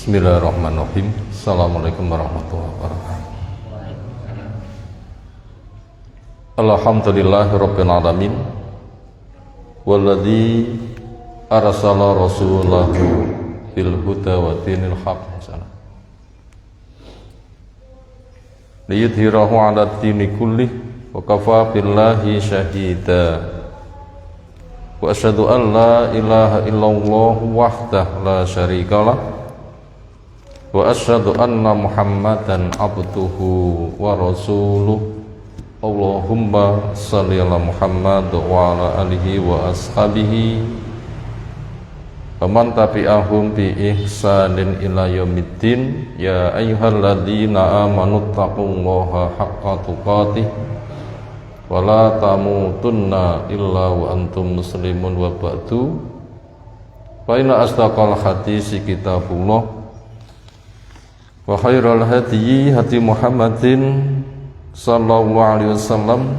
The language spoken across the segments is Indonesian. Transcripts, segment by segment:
Bismillahirrahmanirrahim. Assalamualaikum warahmatullahi wabarakatuh. Alhamdulillahirabbil alamin. Walladzi arsala rasulahu bil huda wa dinil haqq liyudhhirahu 'ala dini kullih wa kafaa billahi syahida. Wa asyhadu an la ilaha illallah wahdahu la syarikalah wa asyhadu anna Muhammadan abduhu wa rasuluh. Allahumma shalli ala Muhammad wa ala alihi wa ashabihi wa man tabi'ahum bi ihsanin ila yaumiddin. Ya ayyuhalladzina amanu taqullaha haqqa tuqatih wa la tamutunna illa wa antum muslimun. Wa ba'du, fa inna asdaqal hadisi kitabullah wa khairal hadyi hadi Muhammadin sallallahu alaihi wasallam.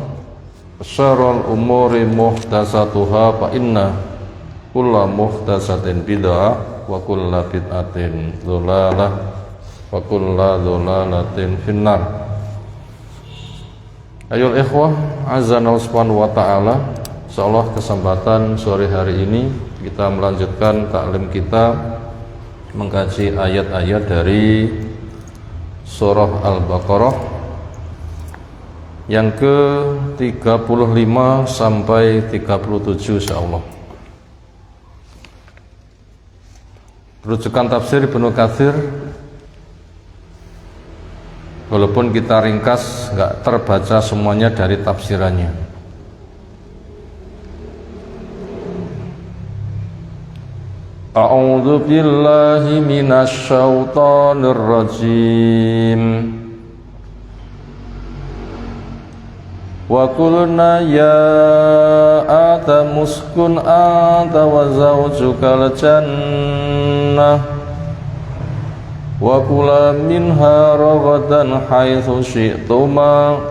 Syarrul umuri muhdatsatuha fa inna kulla muhdatsatin bid'ah wa kulla bid'atin dhalalah wa kulla dhalalatin finnar. Ayol ikhwah azanallahu subhanahu wa ta'ala, insyaallah kesempatan sore hari ini kita melanjutkan taklim kita mengkaji ayat-ayat dari Surah Al-Baqarah yang ke-35 sampai 37 insyaallah. Rujukan tafsir Ibnu Katsir, walaupun kita ringkas, enggak terbaca semuanya dari tafsirannya. A'udzu billahi minasy syaithanir rajim. Wa qulna ya Adam uskun anta wa zawjukal jannah wa kula minha ragadan haitsu syi'tuma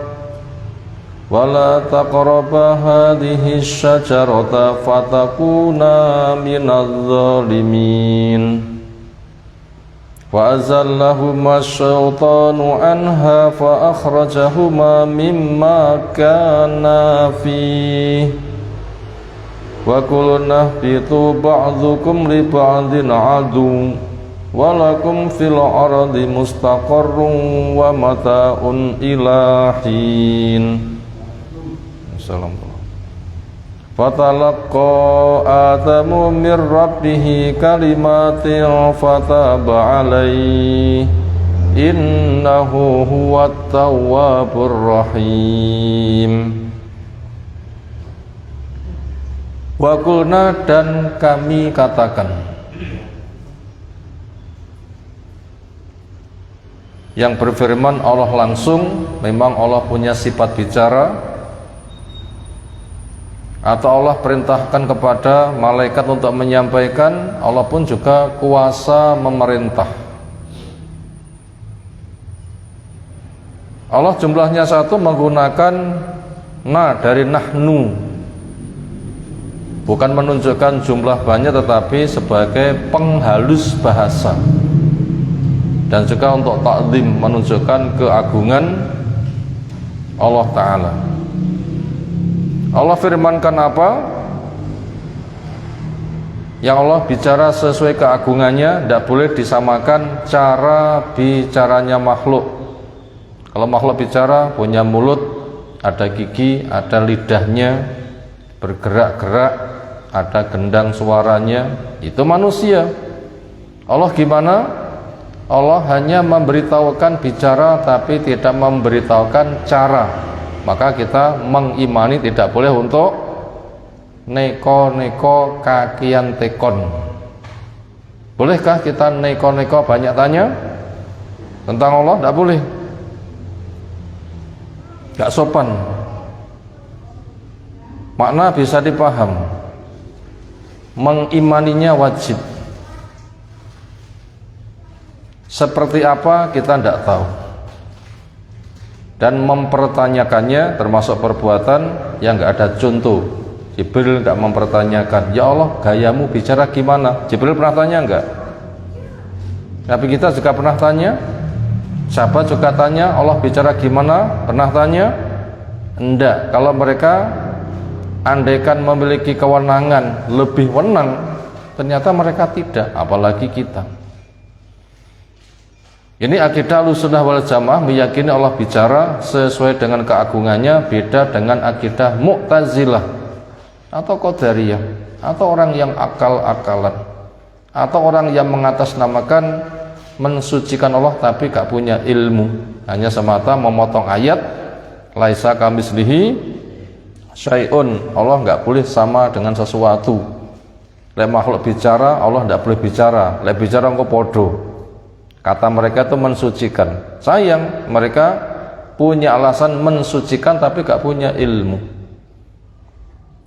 wa la taqraba hadhihi syajarata fatakuna minadh dhalimin. Wa azallahuma syaitanu anha fa akhrajahuma mimma kana fihi wa qulna ihbitu ba'dhukum li ba'din adu wa lakum fil ardi mustaqarrun wa mata'un ila hin. Assalamualaikum. Fatalaqqa Adamu mir rabbih kalimatin fataba alaihi innahu huwat tawwabur rahim. Wa qulna, dan kami katakan. Yang berfirman Allah langsung, memang Allah punya sifat bicara, atau Allah perintahkan kepada malaikat untuk menyampaikan. Allah pun juga kuasa memerintah. Allah jumlahnya satu menggunakan na dari nahnu, bukan menunjukkan jumlah banyak tetapi sebagai penghalus bahasa, dan juga untuk ta'zim, menunjukkan keagungan Allah Ta'ala. Allah firmankan apa? Yang Allah bicara sesuai keagungannya, tidak boleh disamakan cara bicaranya makhluk. Kalau makhluk bicara punya mulut, ada gigi, ada lidahnya, bergerak-gerak, ada gendang suaranya, itu manusia. Allah gimana? Allah hanya memberitahukan bicara tapi tidak memberitahukan cara. Maka kita mengimani tidak boleh untuk neko-neko kakian tekon. Bolehkah kita neko-neko banyak tanya tentang Allah? Tidak boleh, tidak sopan. Makna bisa dipaham, mengimaninya wajib. Seperti apa kita tidak tahu, dan mempertanyakannya termasuk perbuatan yang nggak ada contoh. Jibril nggak mempertanyakan, ya Allah gayamu bicara gimana? Jibril pernah tanya nggak? Nabi kita juga pernah tanya, sahabat juga tanya, Allah bicara gimana? Pernah tanya? Enggak. Kalau mereka andaikan memiliki kewenangan lebih wenang, ternyata mereka tidak, apalagi kita. Ini akidah Ahlussunnah wal Jamaah, meyakini Allah bicara sesuai dengan keagungannya, beda dengan akidah Mu'tazilah atau Qadariyah, atau orang yang akal-akalan, atau orang yang mengatasnamakan mensucikan Allah tapi gak punya ilmu, hanya semata memotong ayat laisa kamitslihi syai'un, Allah gak boleh sama dengan sesuatu. Lek makhluk bicara, Allah gak boleh bicara. Lek bicara engko podo. Kata mereka itu mensucikan. Sayang, mereka punya alasan mensucikan tapi gak punya ilmu.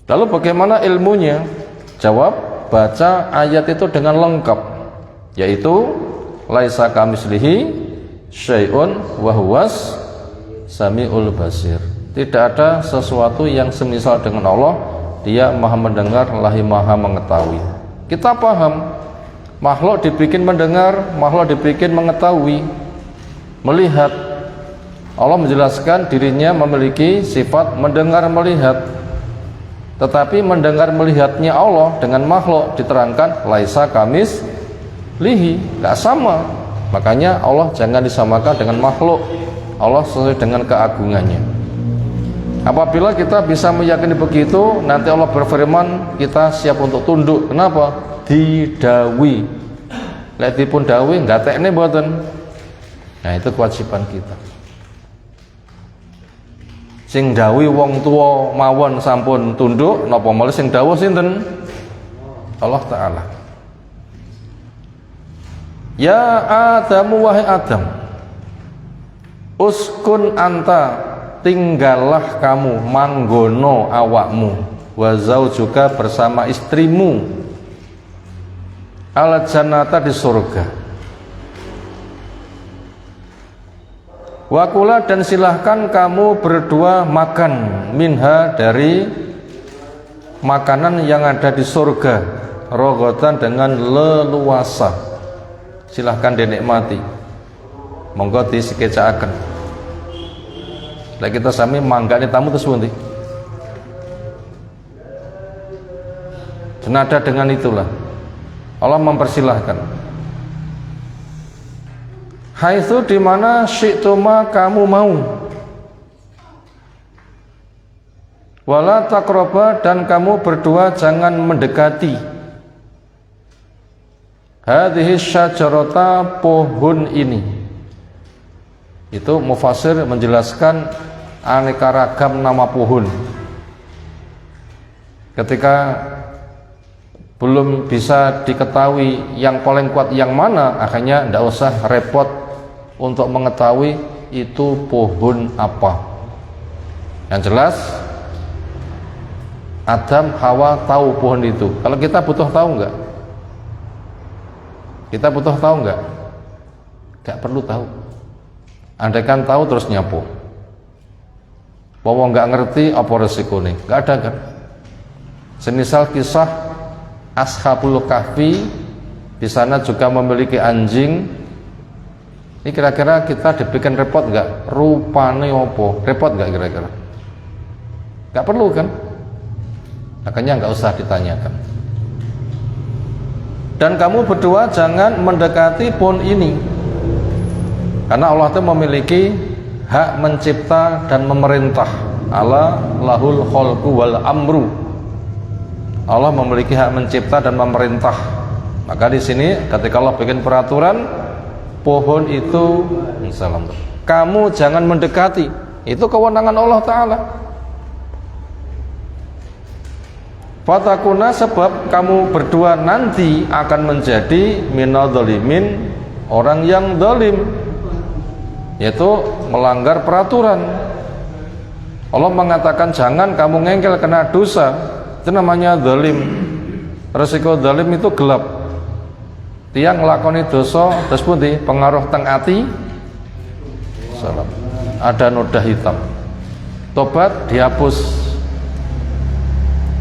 Lalu bagaimana ilmunya? Jawab, baca ayat itu dengan lengkap, yaitu laisa kamitslihi syai'un wa huwas samiul basir. Tidak ada sesuatu yang semisal dengan Allah. Dia maha mendengar lagi maha mengetahui. Kita paham, makhluk dibikin mendengar, makhluk dibikin mengetahui, melihat. Allah menjelaskan dirinya memiliki sifat mendengar melihat. Tetapi mendengar melihatnya Allah dengan makhluk diterangkan laisa kamitslihi, tidak sama. Makanya Allah jangan disamakan dengan makhluk. Allah sesuai dengan keagungannya. Apabila kita bisa meyakini begitu, nanti Allah berfirman, kita siap untuk tunduk. Kenapa? Didawi. Lek dipun dawi enggak tekne mboten. Nah, itu kewajiban kita. Sing dawi wong tua mawon sampun tunduk, napa malih sing dawuh sinten? Allah Ta'ala. Ya Adam, wahai Adam, uskun anta, tinggallah kamu, manggono awakmu, wa zaujuka bersama istrimu, al jannata di surga. Wakula dan silahkan kamu berdua makan minha dari makanan yang ada di surga, rogotan dengan leluasa. Silahkan dinikmati, monggo disekecaaken. Lah kita sami manggane tamu terus pundi. Senada dengan itulah Allah mempersilahkan. Haitsu di mana syi'tuma kamu mau. Wala taqraba dan kamu berdua jangan mendekati. Hadhihi syajarata pohon ini. Itu mufassir menjelaskan aneka ragam nama pohon. Ketika belum bisa diketahui yang paling kuat yang mana, akhirnya tidak usah repot untuk mengetahui itu pohon apa. Yang jelas Adam, Hawa tahu pohon itu. Kalau kita butuh tahu enggak? Kita butuh tahu enggak? Enggak perlu tahu. Andaikan tahu terus nyapu. Bahwa enggak ngerti apa resikonya, enggak ada kan? Semisal kisah Ashabul Kahfi, di sana juga memiliki anjing. Ini kira-kira kita dibikin repot enggak? Rupane opo? Repot enggak kira-kira? Enggak perlu kan? Makanya enggak usah ditanyakan. Dan kamu berdua jangan mendekati pohon ini, karena Allah itu memiliki hak mencipta dan memerintah. Ala lahul khalqu wal amru. Allah memiliki hak mencipta dan memerintah. Maka di sini ketika Allah bikin peraturan, pohon itu kamu jangan mendekati, itu kewenangan Allah Ta'ala. Fatakuna, sebab kamu berdua nanti akan menjadi minadzalimin, orang yang zalim, yaitu melanggar peraturan. Allah mengatakan jangan kamu ngengkel kena dosa, itu namanya zalim. Resiko zalim itu gelap. Tiang nglakoni dosa terus pundi pengaruh teng ati salam, ada noda hitam. Tobat dihapus.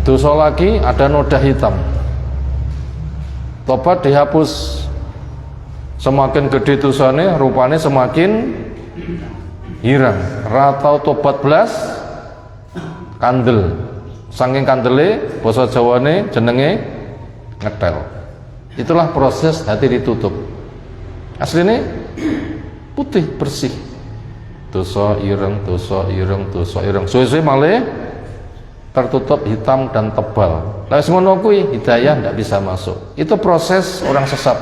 Dosa lagi ada noda hitam. Tobat dihapus. Semakin gede dosane, rupane semakin hirang. Ratau tobat belas kandel. Saking kandele basa Jawane jenenge ngetel. Itulah proses hati ditutup. Aslinya putih bersih. Dosa ireng, dosa ireng, dosa ireng. Suwe-suwe malih tertutup hitam dan tebal. Lah ngono kuwi hidayah ndak bisa masuk. Itu proses orang sesat.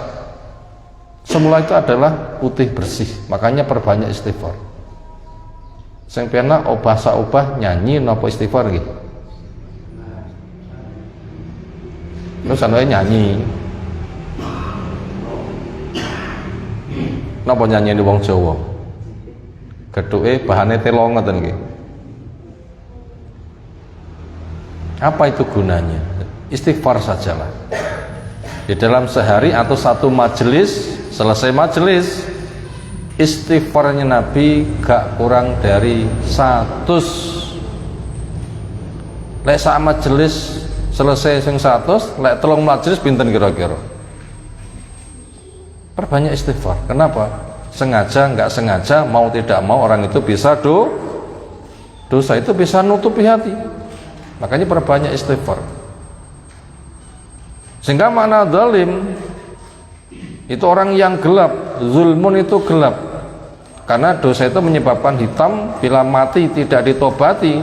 Semula itu adalah putih bersih, makanya perbanyak istighfar. Sing penak obah nyanyi napa istighfar nggih. Terus anae nyanyi. Napa nyanyi di wong Jawa? Gethuke bahane telo ngoten nggih. Apa itu gunanya? Istighfar sajalah. Di dalam sehari atau satu majelis, selesai majelis, istighfarnya Nabi gak kurang dari 100. Lek sak majelis selesai sing 100, lek telung majelis pinten kira-kira? Perbanyak istighfar. Kenapa? Sengaja nggak sengaja, mau tidak mau orang itu bisa dosa itu bisa nutupi hati. Makanya perbanyak istighfar. Sehingga makna zalim itu orang yang gelap. Zulmun itu gelap, karena dosa itu menyebabkan hitam. Bila mati tidak ditobati,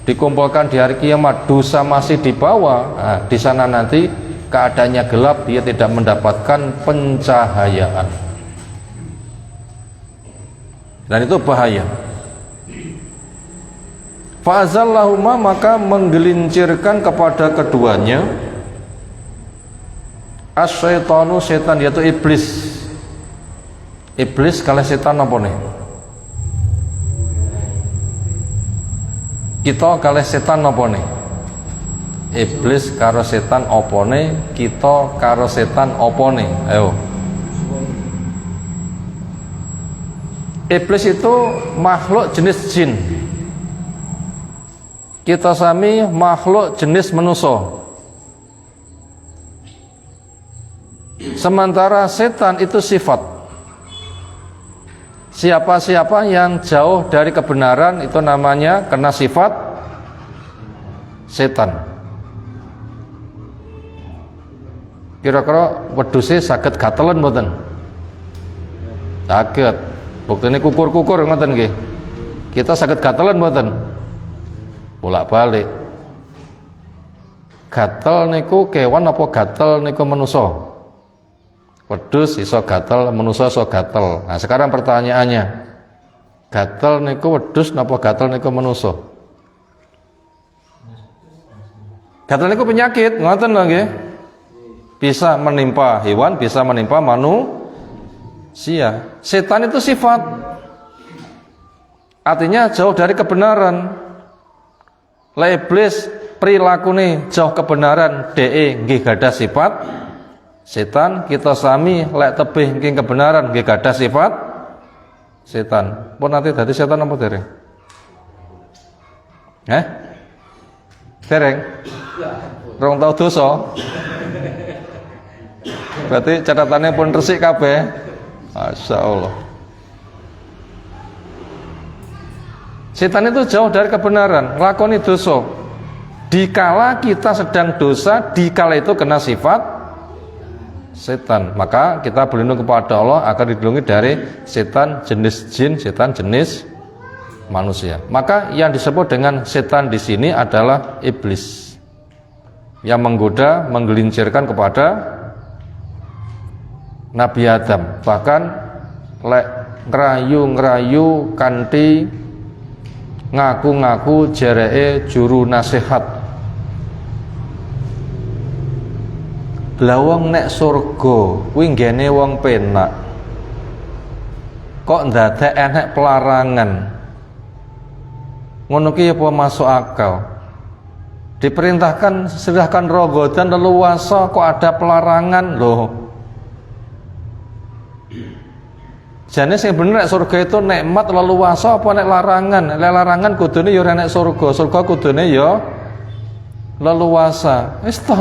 dikumpulkan di hari kiamat, dosa masih dibawa. Nah, di sana nanti keadaannya gelap, dia tidak mendapatkan pencahayaan, dan itu bahaya. Fa'azallahuma, maka menggelincirkan kepada keduanya as-syaitanu, setan, yaitu iblis. Iblis kalau setan apa nih? Kita kalau setan apa nih? Iblis karo setan opone, kita karo setan opone. Ayo. Iblis itu makhluk jenis jin. Kita sami makhluk jenis manusia. Sementara setan itu sifat. Siapa-siapa yang jauh dari kebenaran itu namanya kena sifat setan. Kira-kira wedhuse saged gatelen mboten? Saged. Buktine kukur-kukur ngoten nggih. Kita saged gatelen mboten? Bolak-balik. Gatel niku kewan apa gatel niku manusa? Wedhus iso gatel, manusa iso gatel. Nah, sekarang pertanyaannya, gatel niku wedhus napa gatel niku manusa? Gatel niku penyakit, ngoten lho nggih. Bisa menimpa hewan, bisa menimpa manusia. Setan itu sifat. Artinya jauh dari kebenaran. Lah iblis prilakune jauh kebenaran, DE nggih gadah sifat setan. Kita sami lek tebih nggih kebenaran nggih gadah sifat setan. Pun nanti dadi setan apa dereng? Dereng? Rong tau dosa. Berarti catatannya pun resik kabeh. Masyaallah. Setan itu jauh dari kebenaran, lakoni dosa. Dikala kita sedang dosa, dikala itu kena sifat setan, maka kita berlindung kepada Allah agar dilindungi dari setan jenis jin, setan jenis manusia. Maka yang disebut dengan setan di sini adalah iblis yang menggoda, menggelincirkan kepada Nabi Adam. Bahkan lek ngerayu kanthi ngaku-ngaku jereke juru nasihat. Lah wong nek surga kuwi nggene wong penak, kok ndadak enek pelarangan. Ngono ki apa masuk akal? Diperintahkan silahkan rogo dan leluasa, kok ada pelarangan loh. Jane sing bener nek surga itu nikmat leluasa apa nek larangan? Nek larangan kudune ya ora nek surga, surga kudune ya leluasa. Wis to.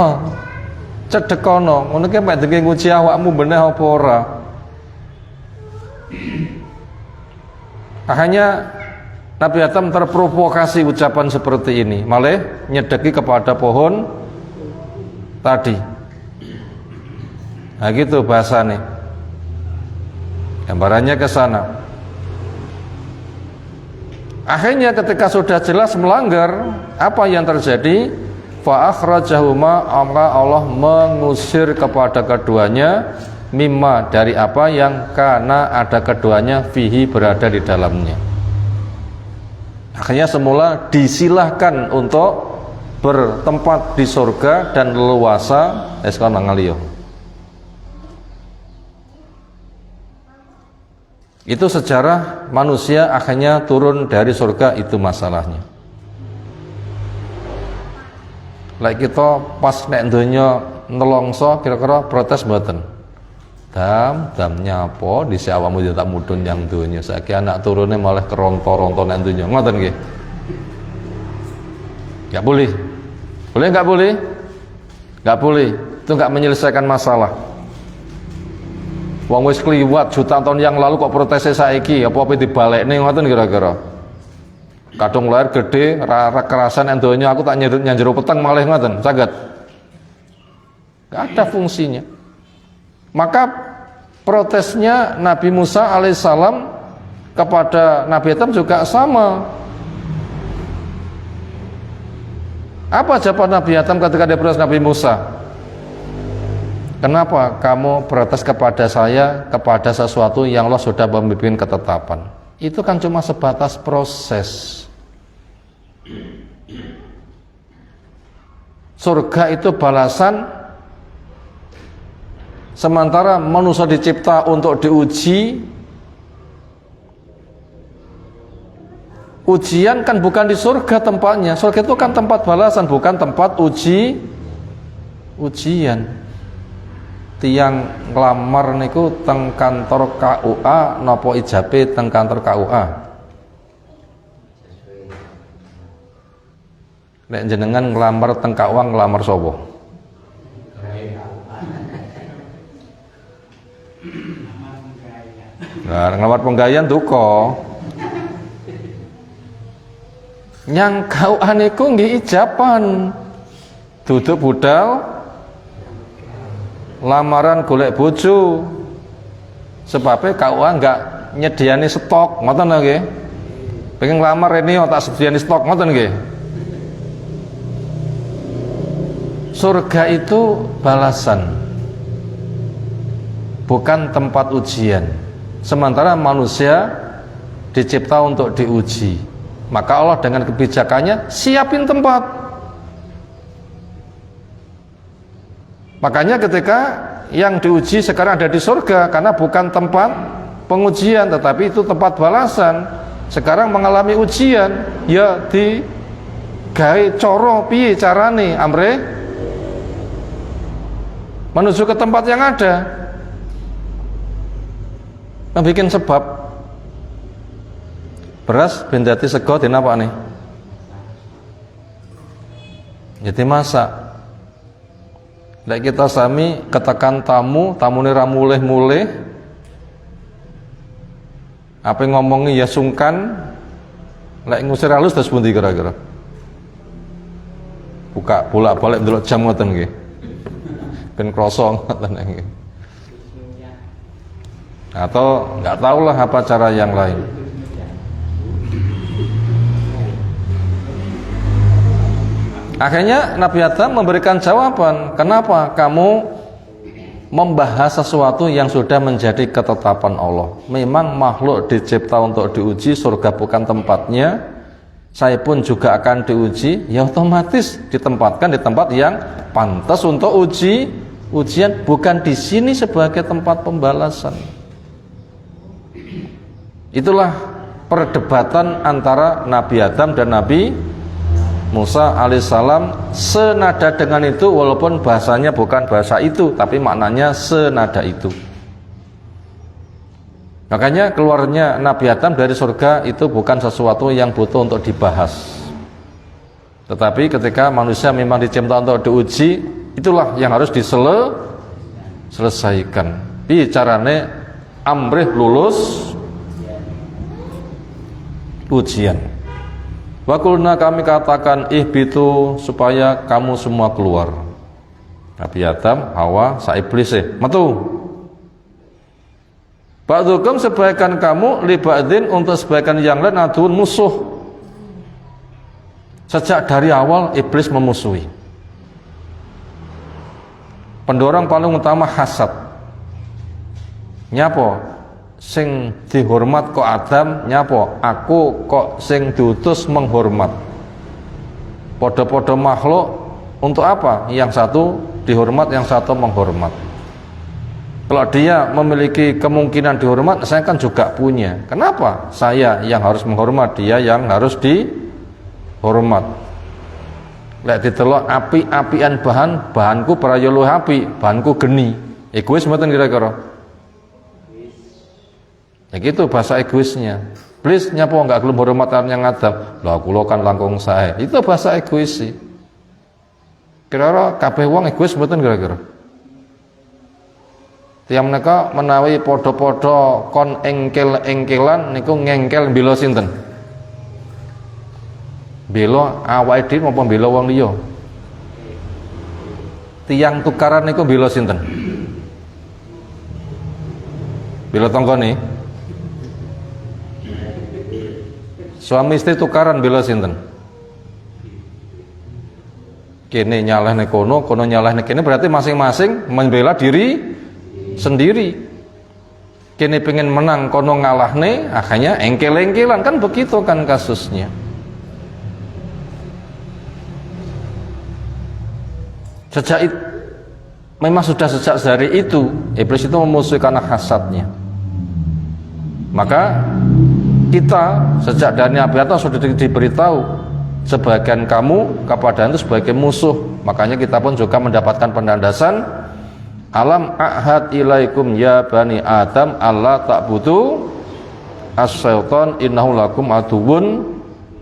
Cedhek kono, ngono ki mek denge nguji awakmu bener apa ora. Akhirnya Nabi Adam terprovokasi ucapan seperti ini, malah nyedeki kepada pohon tadi. Nah gitu bahasanya. Gambarannya ke sana. Akhirnya ketika sudah jelas melanggar, apa yang terjadi? Fa akhrajahuma, Allah mengusir kepada keduanya mimma, dari apa yang karena ada keduanya fihi, berada di dalamnya. Akhirnya semula disilahkan untuk bertempat di surga dan leluasa sekarang ngaliyo. Itu sejarah manusia akhirnya turun dari surga, itu masalahnya. Lek kita pas nek donya nelongso kira-kira protes mboten. Dam nyapa dhisik awakmu tak mudhun yang donya, saiki anak turune malah keronto-ronto nang donya. Ngoten nggih. Enggak boleh. Boleh enggak boleh? Enggak boleh. Itu enggak menyelesaikan masalah. Wong wis kliwat jutaan tahun yang lalu kok protesnya saiki, apa dibalekne ngoten kira-kira. Kadung lahir gede, rara kerasan endonya aku tak nyanjero peteng malah ngoten, saged. Enggak ada fungsinya. Maka protesnya Nabi Musa alaihissalam kepada Nabi Adam juga sama. Apa jawaban Nabi Adam ketika dia protes Nabi Musa? Kenapa kamu protes kepada saya, kepada sesuatu yang Allah sudah membimbing ketetapan? Itu kan cuma sebatas proses. Surga itu balasan, sementara manusia dicipta untuk diuji. Ujian kan bukan di surga tempatnya. Surga itu kan tempat balasan, bukan tempat ujian. Tiang nglamar niku teng kantor KUA napa ijabe teng kantor KUA? Nek jenengan nglamar teng KUA nglamar sapa? Nah, nglamar penggawean duka. Nyang KUA niku nggih ijaban. Duduk budal lamaran golek bojo, sebabnya KUA enggak nyediani stok, ngoten nggih. Pengen lamar ini tak sediani stok, ngoten nggih. Surga itu balasan, bukan tempat ujian. Sementara manusia dicipta untuk diuji. Maka Allah dengan kebijakannya siapin tempat. Makanya ketika yang diuji sekarang ada di surga, karena bukan tempat pengujian tetapi itu tempat balasan. Sekarang mengalami ujian, ya di gawe coro piye carane amre menuju ke tempat yang ada. Membikin sebab beras bendati sego dinapa nih? Jadi masak. Lek kita sami ketekan tamune ra mulih-mulih. Apa ngomongi ya sungkan. Lek ngusir halus terus pundi kira-kira? Buka bolak-balik ndelok jam ngoten nggih. Ben krasa ngoten nggih. Atau enggak tahulah apa cara yang lain. Akhirnya Nabi Adam memberikan jawaban, kenapa kamu membahas sesuatu yang sudah menjadi ketetapan Allah? Memang makhluk dicipta untuk diuji, surga bukan tempatnya. Saya pun juga akan diuji, ya otomatis ditempatkan di tempat yang pantas untuk ujian, bukan di sini sebagai tempat pembalasan. Itulah perdebatan antara Nabi Adam dan Nabi Musa alaihissalam, senada dengan itu, walaupun bahasanya bukan bahasa itu, tapi maknanya senada itu. Makanya keluarnya Nabi Adam dari surga itu bukan sesuatu yang butuh untuk dibahas. Tetapi ketika manusia memang dicipta untuk diuji, itulah yang harus diselesaikan. Bicarane amrih lulus ujian. Wa qulna, kami katakan, ihbitu, supaya kamu semua keluar. Nabi Adam, Hawa, sa iblis metu. Ba'dukum, sebagian kamu, li ba'din, untuk sebagian yang lain, aduun, musuh. Sejak dari awal iblis memusuhi. Pendorong paling utama hasad. Nyapo sing dihormat kok Adam, nyapo aku kok sing diutus menghormat. Podo-podo makhluk untuk apa? Yang satu dihormat, yang satu menghormat. Kalau dia memiliki kemungkinan dihormat, saya kan juga punya. Kenapa? Saya yang harus menghormat, dia yang harus dihormat. Lek ditelok api-apian bahanku praya luwih api, bahanku geni. Egois mboten kira-kira? Ya gitu bahasa egoisnya. Please nyapa enggak gelem hormat yang Adam. Lah kula kan langkung sae. Itu bahasa egois sih. Kira-kira kabeh wong egois mboten kira-kira? Tiyang menika menawi padha-padha kon engkel-engkelan niku ngengkel mbela sinten? Bela awake dhewe apa bela wong liya? Tiyang tukaran niku bela sinten? Bela tanggane. Suami istri tukaran bela sinten? Kene nyalahne kono, kono nyalahne kene, berarti masing-masing membela diri sendiri. Kene pengen menang, kono ngalahne, akhirnya engkel-engkelan, kan begitu kan kasusnya. Memang sudah sejak dari itu iblis itu memusuhi karena hasadnya. Maka kita sejak dari Nabi Adam sudah diberitahu sebagian kamu kepada itu sebagai musuh. Makanya kita pun juga mendapatkan pendandasan, alam ahad ilaikum ya bani Adam alla ta'budu as-syaitan innahu lakum aduwwun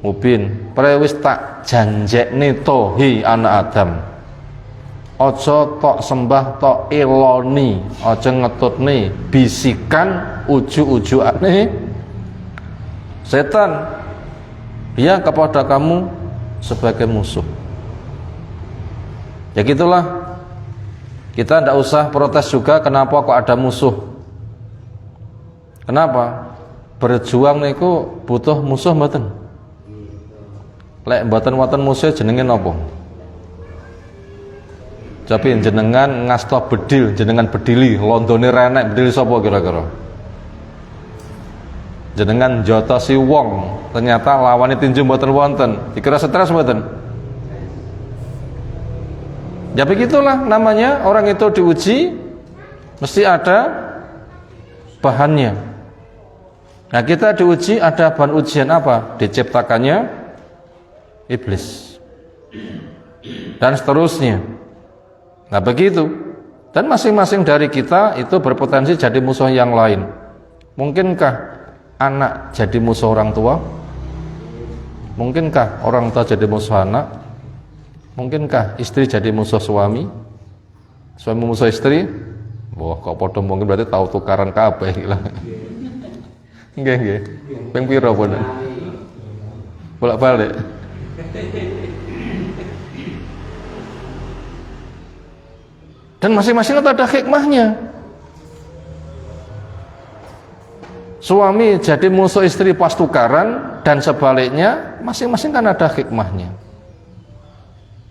mubin. Prewis tak janjekne tohi anak Adam, ojo tok sembah tok eloni, ojo ngetutne bisikan uju-ujuane setan ya kepada kamu sebagai musuh. Ya gitulah, kita tidak usah protes juga kenapa kok ada musuh. Kenapa? Berjuang niku butuh musuh mboten? Lek mboten wonten musuh jenenge napa? Tapi jenengan ngasta bedil, jenengan bedili, londone renek bedil sapa kira-kira? Jenengan jotosi wong, ternyata lawane tinju mboten wonten. Dikira stres mboten? Ya begitulah namanya, orang itu diuji mesti ada bahannya. Nah, kita diuji ada bahan ujian apa? Diciptakannya iblis. Dan seterusnya. Nah begitu. Dan masing-masing dari kita itu berpotensi jadi musuh yang lain. Mungkinkah anak jadi musuh orang tua? Mungkinkah orang tua jadi musuh anak? Mungkinkah istri jadi musuh suami? Suami musuh istri? Wah, kok podo mungkin berarti tahu tukaran kabeh lah. Nggih. Ping pira boten? Bolak-balik. Dan masing-masing itu ada hikmahnya. Suami jadi musuh istri pas tukaran dan sebaliknya, masing-masing kan ada hikmahnya.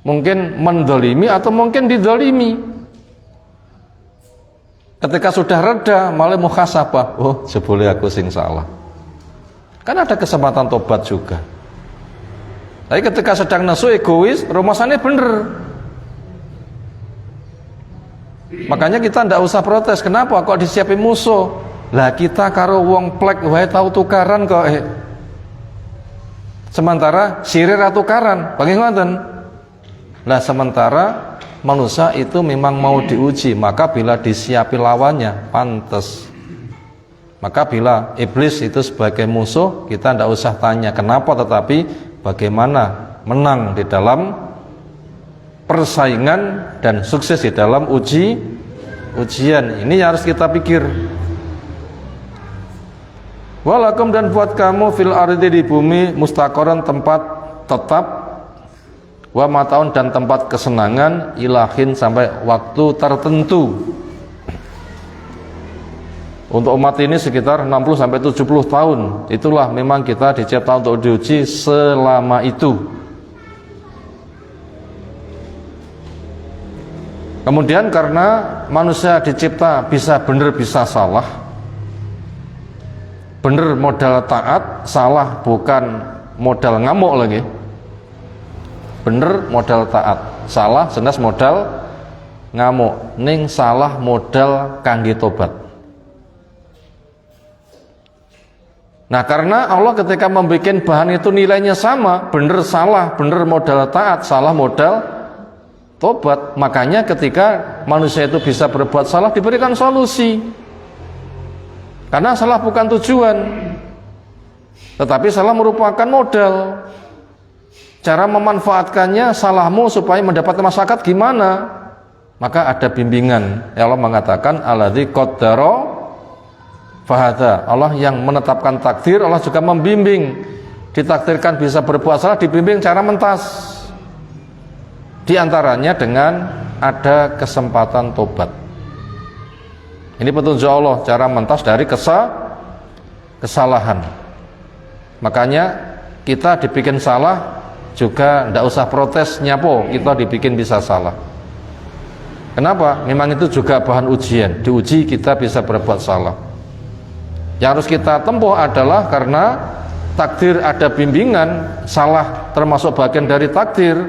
Mungkin mendolimi atau mungkin didolimi. Ketika sudah reda malah muhasabah, oh jebule aku sing salah. Kan ada kesempatan tobat juga. Tapi ketika sedang nesu egois, rumasannya bener. Makanya kita ndak usah protes. Kenapa kok disiapin musuh? Lah kita karo wong plek wae tahu tukaran kok. Sementara sirir tukaran, bagi ngoten. Lah sementara manusia itu memang mau diuji, maka bila disiapi lawannya pantas. Maka bila iblis itu sebagai musuh, kita ndak usah tanya kenapa, tetapi bagaimana menang di dalam persaingan dan sukses di dalam ujian. Ini harus kita pikir. Walakum dan buat kamu fil ardi di bumi mustaqarran tempat tetap, wa mataun dan tempat kesenangan ilahin sampai waktu tertentu. Untuk umat ini sekitar 60 sampai 70 tahun. Itulah memang kita dicipta untuk diuji selama itu. Kemudian karena manusia dicipta bisa benar bisa salah. Benar modal taat, salah bukan modal ngamuk lagi. Benar modal taat, salah jelas modal ngamuk. Ning salah modal kangge tobat. Nah, karena Allah ketika membuat bahan itu nilainya sama, benar salah, benar modal taat, salah modal tobat. Makanya ketika manusia itu bisa berbuat salah diberikan solusi. Karena salah bukan tujuan, tetapi salah merupakan modal. Cara memanfaatkannya salahmu supaya mendapatkan masyarakat gimana? Maka ada bimbingan. Allah mengatakan alladzi qaddara fahada. Allah yang menetapkan takdir, Allah juga membimbing. Ditakdirkan bisa berbuat salah, dibimbing cara mentas. Di antaranya dengan ada kesempatan tobat. Ini petunjuk Allah, cara mentas dari kesalahan. Makanya kita dibikin salah juga tidak usah protes nyapo, kita dibikin bisa salah. Kenapa? Memang itu juga bahan ujian. Diuji kita bisa berbuat salah. Yang harus kita tempuh adalah karena takdir ada bimbingan, salah termasuk bagian dari takdir.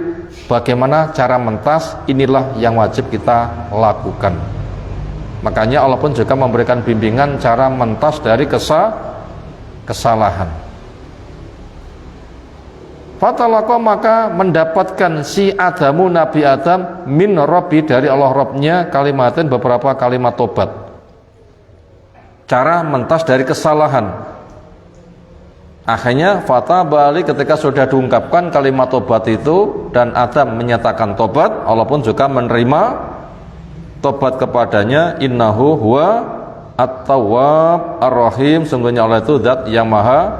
Bagaimana cara mentas, inilah yang wajib kita lakukan. Makanya Allah pun juga memberikan bimbingan cara mentas dari kesalahan. Fatalaqa maka mendapatkan si Adamu Nabi Adam min Rabbi dari Allah Rabbnya kalimatin beberapa kalimat tobat. Cara mentas dari kesalahan. Akhirnya fataba ali ketika sudah diungkapkan kalimat tobat itu dan Adam menyatakan tobat, Allah pun juga menerima tobat kepadanya. Innahu huwa at-tawwab ar-rahim. Sungguhnya Allah itu zat yang maha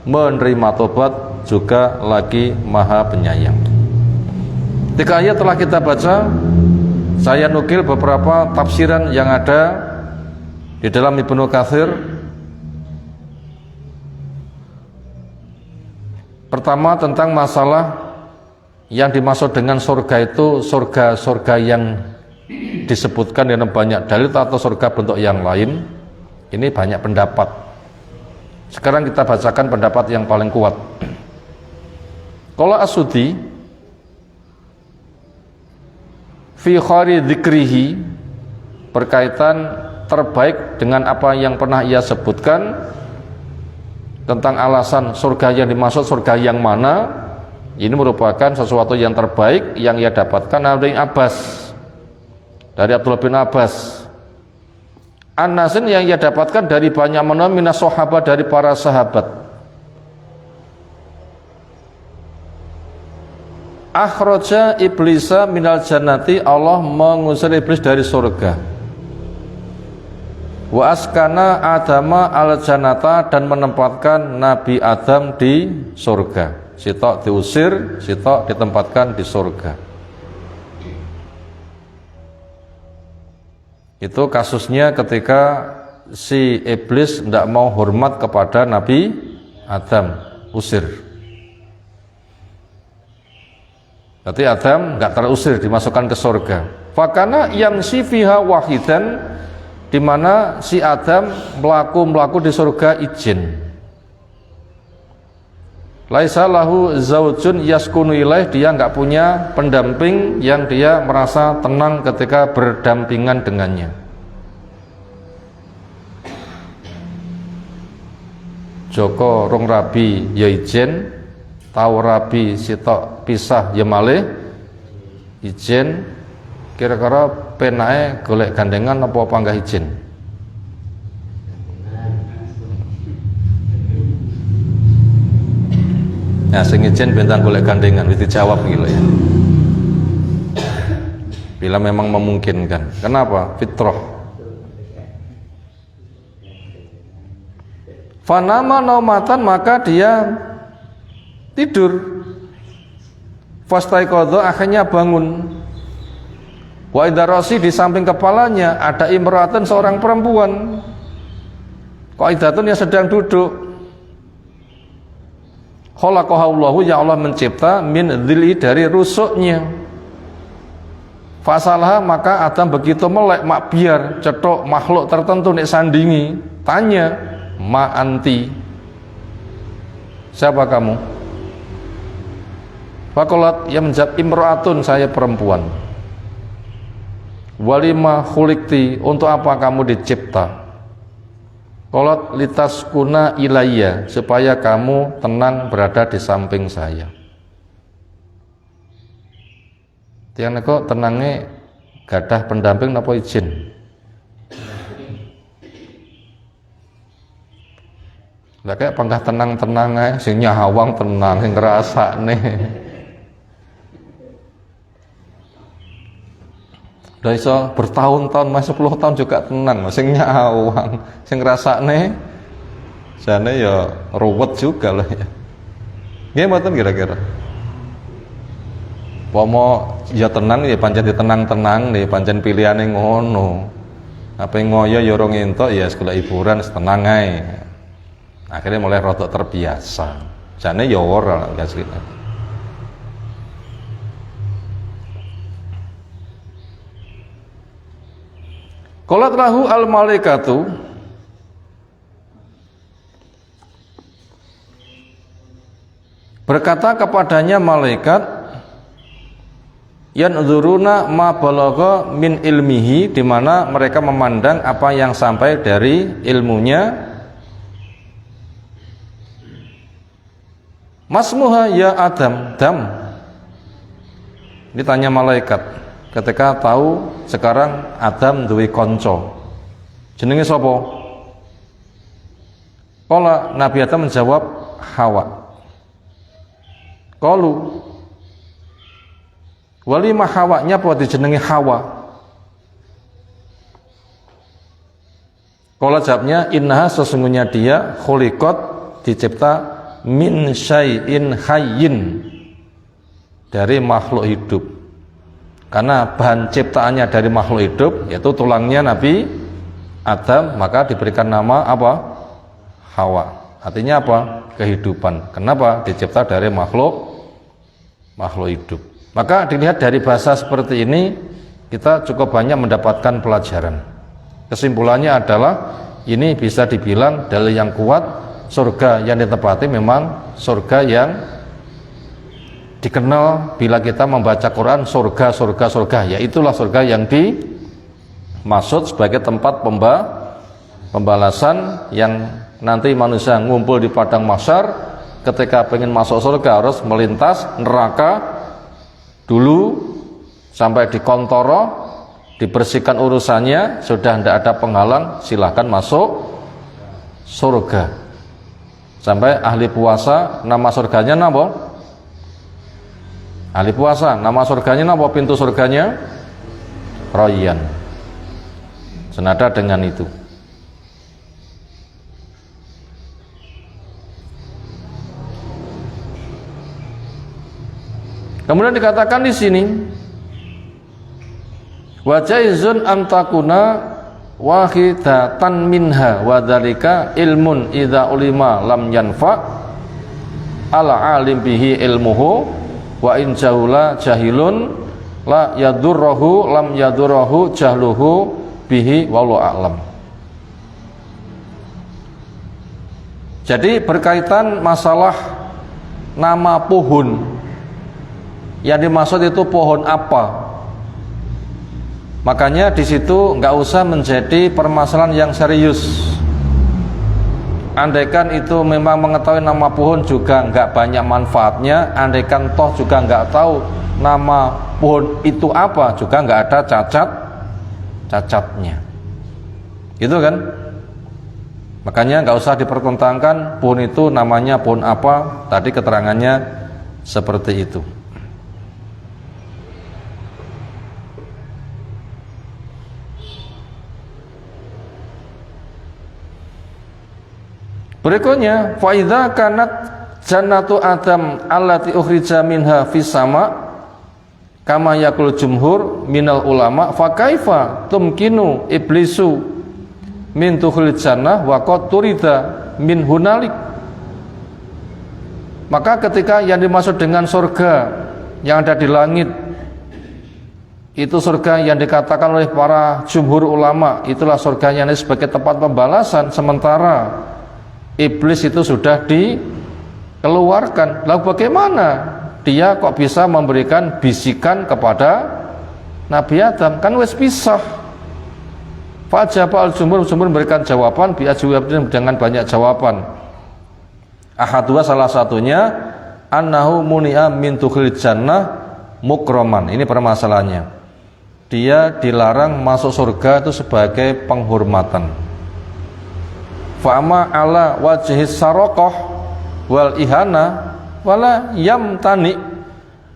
menerima tobat juga lagi maha penyayang. 3 ayat telah kita baca. Saya nukil beberapa tafsiran yang ada di dalam Ibnu Katsir. Pertama tentang masalah yang dimaksud dengan surga itu surga yang disebutkan dengan banyak dalil atau surga bentuk yang lain. Ini banyak pendapat. Sekarang kita bacakan pendapat yang paling kuat. Qala As-Sudi fi khari dzikrihi, berkaitan terbaik dengan apa yang pernah ia sebutkan tentang alasan surga yang dimaksud surga yang mana. Ini merupakan sesuatu yang terbaik yang ia dapatkan dari Abbas, dari Abdullah bin Abbas. An-Nasin yang ia dapatkan dari banyak minas sahabat, dari para sahabat. Akhraja iblisa minal jannati, Allah mengusir iblis dari surga. Wa askana adama al jannata, dan menempatkan Nabi Adam di surga. Sitok diusir, sitok ditempatkan di surga. Itu kasusnya ketika si iblis tidak mau hormat kepada Nabi Adam, usir. Berarti Adam nggak terusir, dimasukkan ke surga. Fakana yamsi fiha wahidan, di mana si Adam melaku di surga izin. Laisa lahu zaujun yaskunu ilaih, dia nggak punya pendamping yang dia merasa tenang ketika berdampingan dengannya. Joko rong rabi ya ijen, tahu rabi sitok pisah ya malih ijen. Kira-kira penae golek gandengan apa panggah ijen? Nah, sing ijen bentang golek gandengan, itu jawab gitu ya. Bila memang memungkinkan. Kenapa? Fitrah. Fanama naumatan, maka dia tidur. Fastaiqadha, akhirnya bangun. Wa idza rasi, di samping kepalanya ada imra'atun, seorang perempuan. Qaidatun, yang sedang duduk. Khalaqahallahu, ya Allah mencipta min dhil'i, dari rusuknya. Fasalah, maka Adam begitu melek, mak biar cetok makhluk tertentu nek sandingi, tanya, ma anti, siapa kamu? Faqalat, ia menjawab, imra'atun, saya perempuan. Walima khuliqti, untuk apa kamu dicipta? Qalat litaskuna ilayya, supaya kamu tenang berada di samping saya. Tiang kok tenangnya gadah pendamping napa izin? Lah kayak panggah tenang-tenang ae, sing nyawang tenang, sing ngrasakne. Udah iso bertahun-tahun, mas 10 tahun juga tenang, sing nyawang, sing ngrasakne jane ya ruwet juga lah ya. Nggih mboten kira-kira. Pomo ya tenang ya pancen ditenang-tenang nih, pancen pilihane ngono. Apa ngoyo ya ora entuk ya sekolah hiburan setenang ae. Akhirnya mulai rodok terbiasa. Jane ya ora enggak sih. Qalat lahu al malaikatu, berkata kepadanya malaikat, yanzuruna ma balagha min ilmihi, di mana mereka memandang apa yang sampai dari ilmunya. Masmuha ya Adam, dam. Ditanya malaikat ketika tahu sekarang Adam duwe kanca. Jenenge sapa? Qala, Nabi Adam menjawab, Hawa. Qalu, walimah Hawanya apa dijenengi Hawa? Qala, jawabnya, innaha, sesungguhnya dia khuliqat, dicipta min syai'in hayyin, dari makhluk hidup. Karena bahan ciptaannya dari makhluk hidup, yaitu tulangnya Nabi Adam, maka diberikan nama apa? Hawa. Artinya apa? Kehidupan. Kenapa? Dicipta dari makhluk hidup. Maka dilihat dari bahasa seperti ini, kita cukup banyak mendapatkan pelajaran. Kesimpulannya adalah, ini bisa dibilang dalil yang kuat, surga yang ditepati memang surga yang dikenal bila kita membaca Quran, surga, yaitulah surga yang dimaksud sebagai tempat pembalasan, yang nanti manusia ngumpul di padang mahsyar. Ketika pengen masuk surga harus melintas neraka dulu sampai di kontoro, dibersihkan urusannya, sudah tidak ada penghalang, silahkan masuk surga. Sampai ahli puasa, nama surganya napa? Ahli puasa, nama surganya napa? Pintu surganya Rayyan. Senada dengan itu. Kemudian dikatakan di sini, wa jaizun antakuna wahidatan minha wa dzalika ilmun idza ulima lam yanfa ala alim bihi ilmuhu wa in jahula jahilun la yadurruhu lam yadurruhu jahluhu bihi wallahu a'lam. Jadi berkaitan masalah nama pohon, yang dimaksud itu pohon apa? Makanya di situ nggak usah menjadi permasalahan yang serius. Andaikan itu memang mengetahui nama pohon juga nggak banyak manfaatnya. Andaikan toh juga nggak tahu nama pohon itu apa, juga nggak ada cacatnya. Gitu kan? Makanya nggak usah dipertentangkan pohon itu namanya pohon apa. Tadi keterangannya seperti itu. Berikutnya, fa idza kanat jannatu Adam allati ukhrija minha fis sama kama yaqul jumhur minal ulama, fa kaifa tumkinu iblisu min tukhul jannah wa qad turida min hunalik. Maka ketika yang dimaksud dengan surga yang ada di langit itu surga yang dikatakan oleh para jumhur ulama, itulah surga yang sebagai tempat pembalasan, sementara iblis itu sudah dikeluarkan. Lalu bagaimana dia kok bisa memberikan bisikan kepada Nabi Adam? Kan wes pisah. Fajaba al-jumhur memberikan jawaban bi'ajwabin dengan banyak jawaban. Ahadua salah satunya annahu muni'a min tukhil jannah mukroman. Ini permasalahannya. Dia dilarang masuk surga itu sebagai penghormatan. Fa'ama ala wajhi sarokoh wal ihana wala yamtani.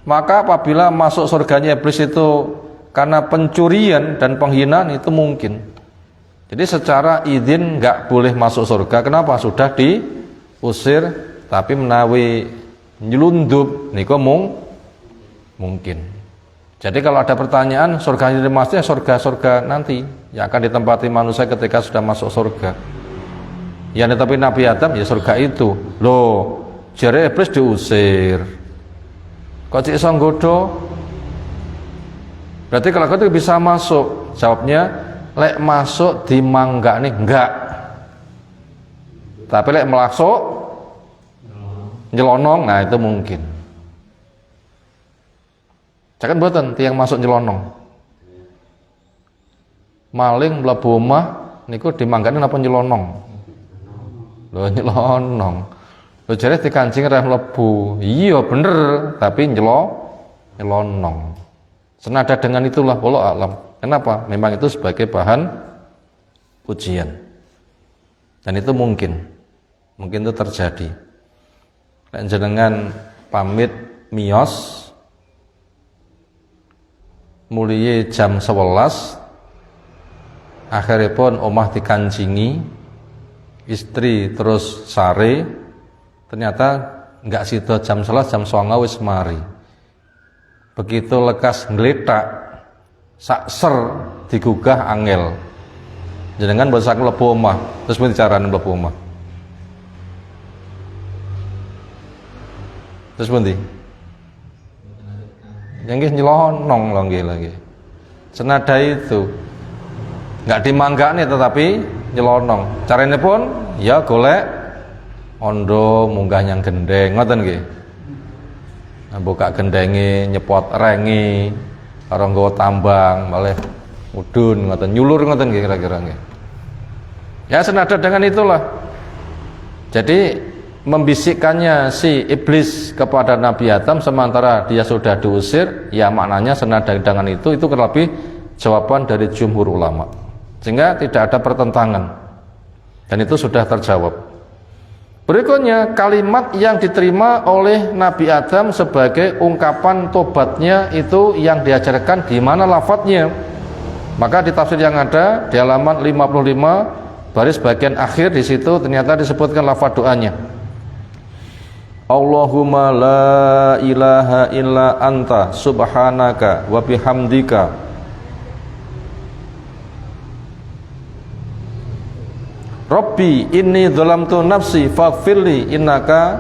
Maka apabila masuk surganya iblis itu karena pencurian dan penghinaan, itu mungkin. Jadi secara izin nggak boleh masuk surga. Kenapa? Sudah diusir, tapi menawi nyelundup niku mungkin. Jadi kalau ada pertanyaan surga ini maksudnya surga nanti yang akan ditempati manusia ketika sudah masuk surga. Yang ditempati Nabi Adam ya surga itu. Loh, jare iblis diusir. Kok cik iso nggodho? Berarti kalau gitu bisa masuk. Jawabnya, lek masuk dimanggak nih enggak. Tapi lek masuk nyelonong, nah itu mungkin. Jangan buatan tiang masuk nyelonong. Maling mlebu omah niku dimanggani napa nyelonong? Lho nyelonong. Lho jare dikancing ra mlebu. Iya bener, tapi nyelonong. Senada dengan itulah wallahu alam. Kenapa? Memang itu sebagai bahan ujian. Dan itu mungkin itu terjadi. Jenengan pamit miyos muliye jam 11, akhiripun omah dikancingi, istri terus sare, ternyata enggak sida jam 11, jam 09.00 wis mari. Begitu lekas ngletak sakser digugah angel. Jenengan bosak mlebu omah, terus piye carane mlebu omah? Terus pundi? Yang nggih nyelonong lagi. Senada itu. Enggak dimanggakne tetapi nyelonong. Carane pun ya golek ondo munggah nyang gendeng, ngoten nggih. Buka gendenge, nyepot rengi, karo nggawa tambang, malah mudun ngoten, nyulur ngoten nggih kira-kira nggih. Ya senada dengan itulah. Jadi membisikkannya si iblis kepada Nabi Adam sementara dia sudah diusir, ya maknanya senada dengan itu lebih jawaban dari jumhur ulama, sehingga tidak ada pertentangan dan itu sudah terjawab. Berikutnya kalimat yang diterima oleh Nabi Adam sebagai ungkapan tobatnya itu yang diajarkan di mana lafadznya. Maka di tafsir yang ada di halaman 55 baris bagian akhir di situ ternyata disebutkan lafadz doanya. Allahumma la ilaha illa anta subhanaka wa bihamdika Rabbi inni dzalamtu nafsi faghfirli innaka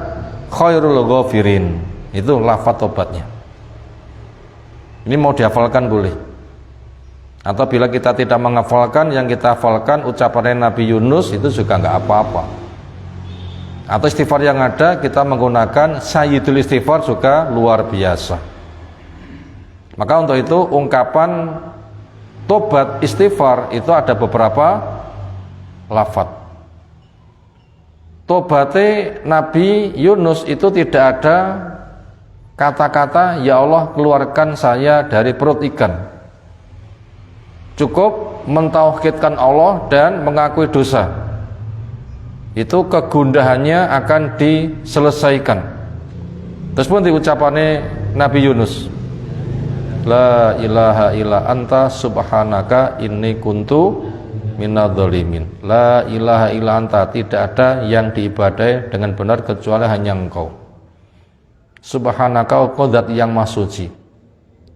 khairul ghafirin. Itu lafaz tobatnya. Ini mau dihafalkan boleh. Atau bila kita tidak menghafalkan, yang kita hafalkan ucapan Nabi Yunus itu juga enggak apa-apa. Atau istighfar yang ada kita menggunakan sayyidul istighfar juga luar biasa. Maka untuk itu ungkapan tobat istighfar itu ada beberapa lafaz. Tobate Nabi Yunus itu tidak ada kata-kata ya Allah keluarkan saya dari perut ikan. Cukup mentauhidkan Allah dan mengakui dosa. Itu kegundahannya akan diselesaikan. Terus pun diucapannya Nabi Yunus, la ilaha illa anta subhanaka inni kuntu minadh-dhalimin. La ilaha illa anta, tidak ada yang diibadai dengan benar kecuali hanya Engkau. Subhanaka, Engkau zat yang maha suci.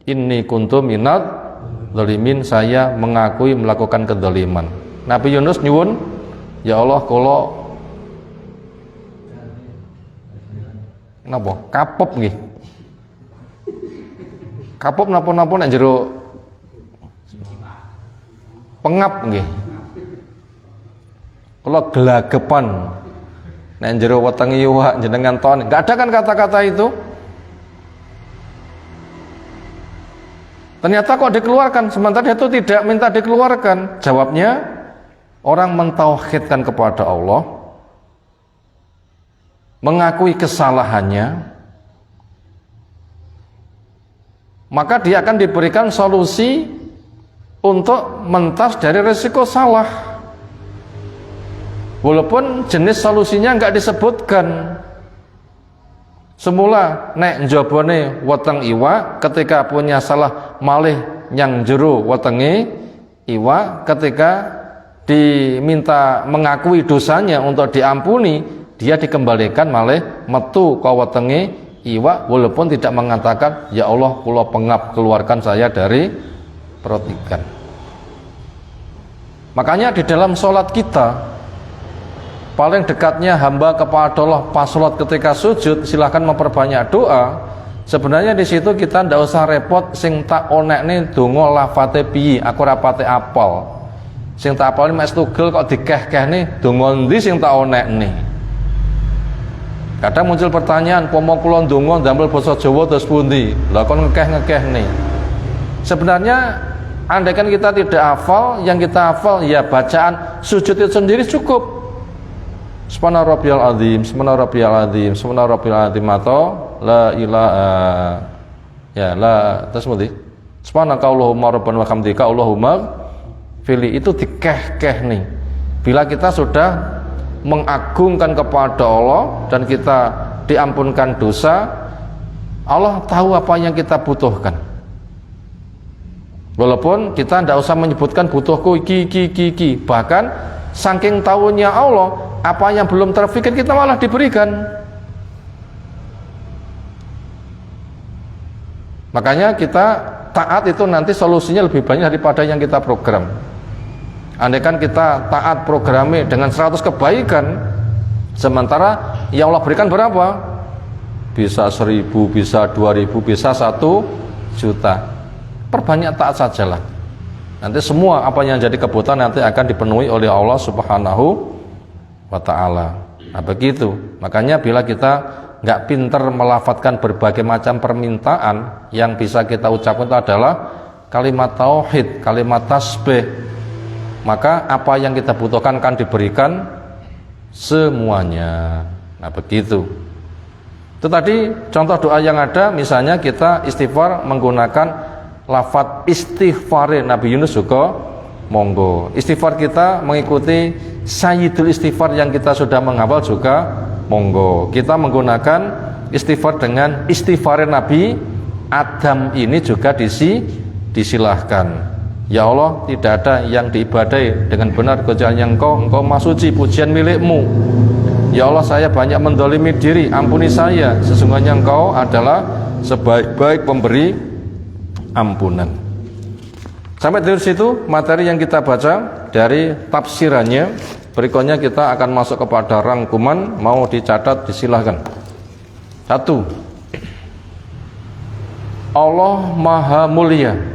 Inni kuntu minadh-dhalimin, saya mengakui melakukan kedzaliman. Nabi Yunus nyuwun, ya Allah, kalau napa kapop nggih. Kapop napa-napa nek jero pengap nggih. Kula gelagepan nek jero weteng iwak jenengan ton. Enggak ada kan kata-kata itu? Ternyata kok dikeluarkan, sementara itu tidak minta dikeluarkan. Jawabnya, orang mentauhidkan kepada Allah, mengakui kesalahannya, maka dia akan diberikan solusi untuk mentas dari resiko salah. Walaupun jenis solusinya enggak disebutkan. Semula nek njabane weteng iwak, ketika punya salah malih nyang jero wetenge iwak, ketika diminta mengakui dosanya untuk diampuni, dia dikembalikan malih metu ka wetenge iwak, walaupun tidak mengatakan ya Allah kula pengap, keluarkan saya dari perut ikan. Makanya di dalam sholat kita paling dekatnya hamba kepada Allah pas sholat ketika sujud, silahkan memperbanyak doa. Sebenarnya di situ kita ndak usah repot sing tak onekne donga lafate piye, aku rapate apal. Sing tak apal mek tugel kok dikeh-kehne donga endi sing tak onekne. Kadang muncul pertanyaan, pomo kula ndonga ndamel basa Jawa terus pundi? Lah kon ngekeh-ngekehne. Sebenarnya andaikan kita tidak hafal, yang kita hafal ya bacaan sujud itu sendiri cukup. Subhana rabbiyal azim, subhana rabbiyal azim, subhana rabbiyal azim, atau la ilaha ya la tasmudi. Subhanaka Allahumma rabbana wa hamdika Allahumma fili, itu dikeh-keh nih. Bila kita sudah mengagungkan kepada Allah dan kita diampunkan dosa, Allah tahu apa yang kita butuhkan. Walaupun kita tidak usah menyebutkan butuhku iki, bahkan saking tahunya Allah, apa yang belum terpikir kita malah diberikan. Makanya kita taat itu nanti solusinya lebih banyak daripada yang kita program. Andaikan kita taat programnya dengan 100 kebaikan, sementara yang Allah berikan berapa? Bisa 1000, bisa 2000, bisa 1 juta. Perbanyak taat sajalah. Nanti semua apa yang jadi kebutuhan nanti akan dipenuhi oleh Allah Subhanahu wa ta'ala. Nah begitu. Makanya bila kita nggak pinter melafatkan berbagai macam permintaan, yang bisa kita ucapkan itu adalah kalimat tauhid, kalimat tasbih, maka apa yang kita butuhkan akan diberikan semuanya. Nah begitu. Itu tadi contoh doa yang ada. Misalnya kita istighfar menggunakan lafadz istighfar Nabi Yunus juga monggo. Istighfar kita mengikuti sayyidul istighfar yang kita sudah menghafal juga monggo. Kita menggunakan istighfar dengan istighfar Nabi Adam ini juga disilahkan. Ya Allah, tidak ada yang diibadai dengan benar kecuali Engkau maha suci, pujian milikmu. Ya Allah, saya banyak mendolimi diri, ampuni saya, sesungguhnya Engkau adalah sebaik-baik pemberi ampunan. Sampai dari situ materi yang kita baca dari tafsirannya. Berikutnya kita akan masuk kepada rangkuman. Mau dicatat disilahkan. 1. Allah Maha Mulia.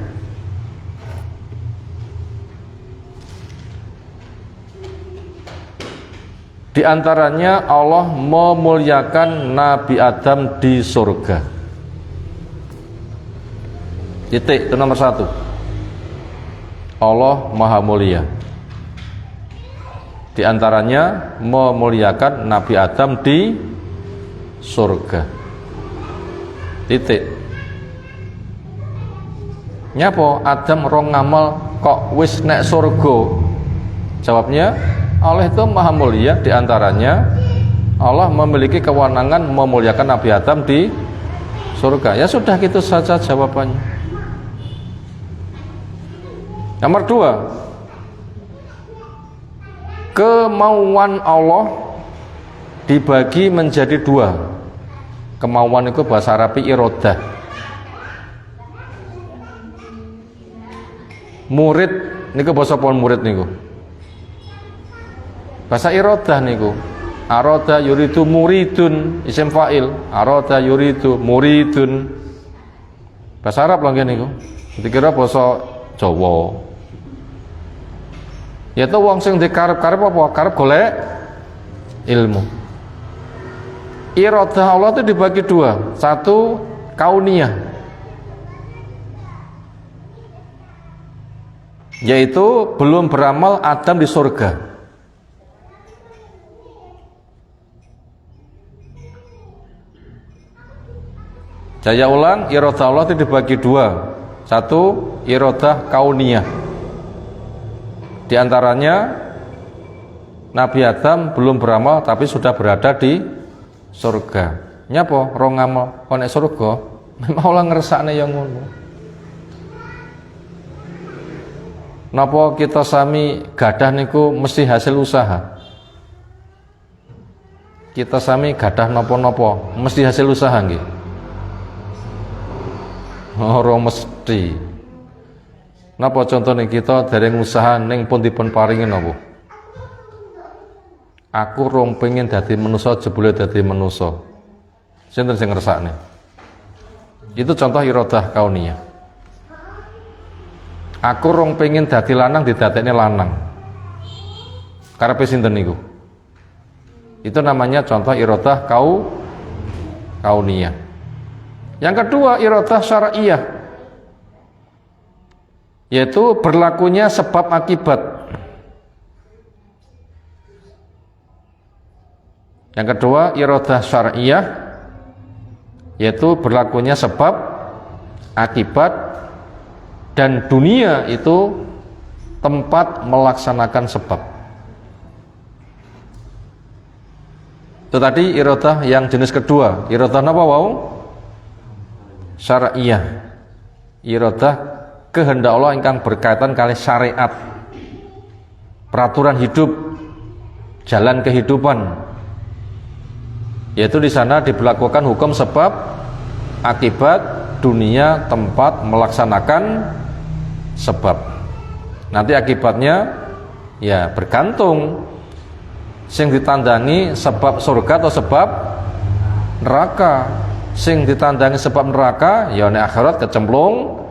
Di antaranya Allah memuliakan Nabi Adam di surga. Titik, itu nomor 1. Allah Maha Mulia. Di antaranya memuliakan Nabi Adam di surga. Titik. Nyapa Adam rong ngamal kok wis nek surga? Jawabnya, Allah itu Maha Mulia. Di antaranya Allah memiliki kewenangan memuliakan Nabi Adam di surga. Ya sudah, gitu saja jawabannya. Nomor 2, Kemauan Allah dibagi menjadi dua. Kemauan itu bahasa Arab iradah. Murid niku bahasa apa murid niku? Bahasa iradah niku. Arada yuridu muridun, isim fa'il. Arada yuridu muridun. Bahasa Arab lho niku. Dikira bahasa Jawa. Yaitu wong sing dikarep-karep apa? Karep golek ilmu. Iradah Allah itu dibagi dua. Satu kauniyah, yaitu belum beramal Adam di surga. Saya ulang, iradah Allah itu dibagi dua. Satu iradah kauniyah. Di antaranya Nabi Adam belum beramal tapi sudah berada di surga. Nyapa rong ngamal konek surga? Memang Allah ngersakne yang ngono. Napa kita sami gadah niku mesti hasil usaha? Kita sami gadah napa-napa mesti hasil usaha nggih? Ora mesti. Napa contohnya kita dereng usaha ning pun dipun paringi napa? Aku rong pengen dadi manusa jebule dadi manusa. Sinten sing ngersakne? Itu contoh iradah kauniyah. Aku rong pengen dadi lanang didadekne lanang. Karepe sinten niku? Itu namanya contoh iradah kauniyah. Yang kedua iradah syar'iyah, yaitu berlakunya sebab akibat. Yang kedua iradah syar'iyah, yaitu berlakunya sebab akibat, dan dunia itu tempat melaksanakan sebab. Itu tadi iradah yang jenis kedua. Iradah apa wau? Syar'iyah. Iradah kehendak Allah ingkang berkaitan kali syariat, peraturan hidup, jalan kehidupan. Yaitu di sana diberlakukan hukum sebab akibat, dunia tempat melaksanakan sebab. Nanti akibatnya ya bergantung sing ditandangi sebab surga atau sebab neraka. Sing ditandangi sebab neraka ya nek akhirat kecemplung